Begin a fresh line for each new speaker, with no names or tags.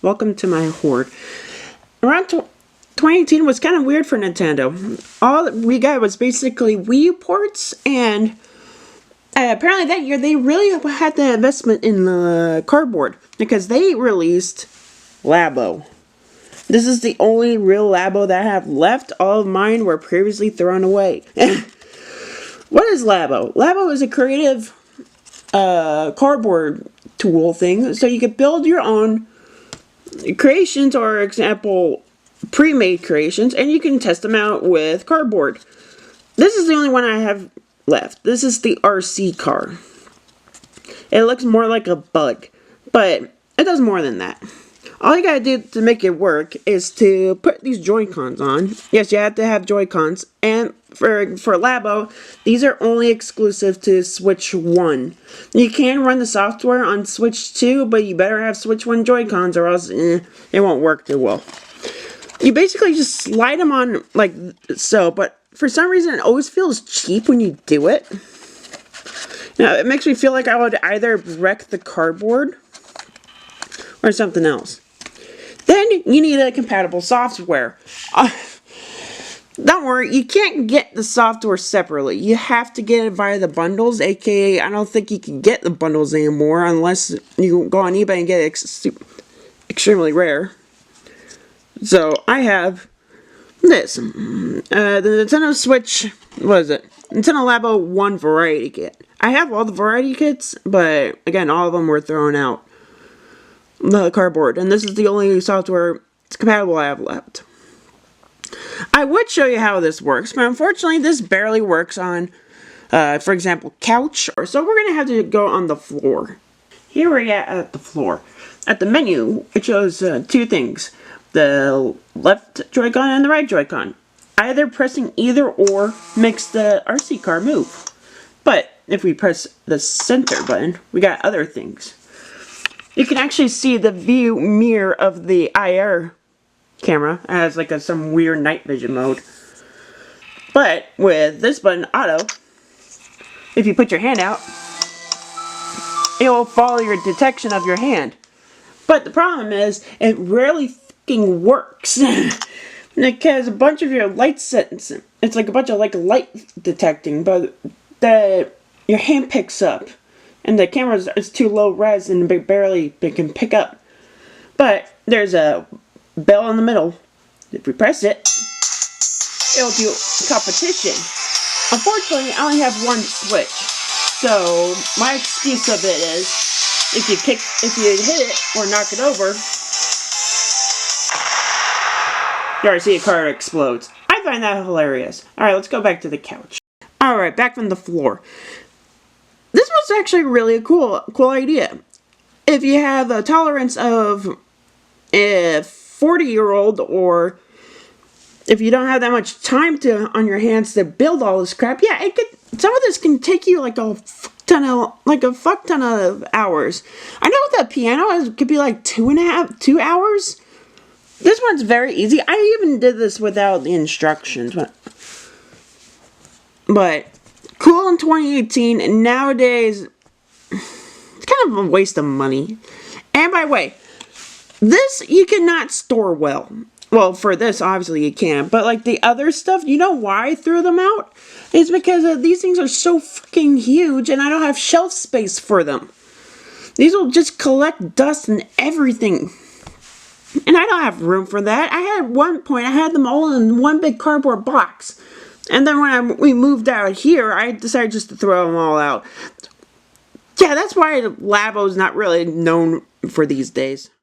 Welcome to my hoard. Around 2018 was kind of weird for Nintendo. All we got was basically Wii U ports, and apparently that year they really had the investment in the cardboard because they released Labo. This is the only real Labo that I have left. All of mine were previously thrown away. What is Labo? Labo is a creative cardboard tool thing, so you could build your own creations, or example, pre-made creations, and you can test them out with cardboard. This is the only one I have left. This is the RC car. It looks more like a bug, but it does more than that. All you gotta do to make it work is to put these Joy-Cons on. Yes, you have to have Joy-Cons, and for Labo, these are only exclusive to Switch 1. You can run the software on Switch 2, but you better have Switch 1 Joy-Cons or else it won't work too well. You basically just slide them on like so, but for some reason it always feels cheap when you do it. Now, it makes me feel like I would either wreck the cardboard or something else. Then you need a compatible software. Don't worry, you can't get the software separately. You have to get it via the bundles, aka I don't think you can get the bundles anymore unless you go on eBay and get it extremely rare. So I have this, the Nintendo Switch, what is it? Nintendo Labo 1 Variety Kit. I have all the Variety Kits, but again, all of them were thrown out. The cardboard, and this is the only software it's compatible I have left. I would show you how this works, but unfortunately this barely works on, for example, couch, so we're going to have to go on the floor. Here we're at the floor. At the menu, it shows two things. The left Joy-Con and the right Joy-Con. Either pressing either or makes the RC car move. But if we press the center button, we got other things. You can actually see the view mirror of the IR camera. It has like some weird night vision mode. But with this button, auto, if you put your hand out, it will follow your detection of your hand. But the problem is, it rarely fucking works. Because a bunch of your light settings, it's like a bunch of light detecting, but your hand picks up. And the camera is too low res and it can pick up. But there's a bell in the middle. If we press it, it'll do competition. Unfortunately, I only have one switch. So my excuse of it is, if you hit it or knock it over, you already see a car explodes. I find that hilarious. Alright, let's go back to the couch. Alright, back from the floor. This was actually really a cool idea. If you have a tolerance of a 40-year-old, or if you don't have that much time on your hands to build all this crap, yeah, some of this can take you like a fuck ton of hours. I know with the piano it could be like 2 hours. This one's very easy. I even did this without the instructions, but cool in 2018, and nowadays, it's kind of a waste of money. And by the way, this you cannot store well. Well, for this, obviously you can, but like the other stuff, you know why I threw them out? It's because these things are so freaking huge, and I don't have shelf space for them. These will just collect dust and everything. And I don't have room for that. At one point, I had them all in one big cardboard box. And then when we moved out here, I decided just to throw them all out. Yeah, that's why Labo's not really known for these days.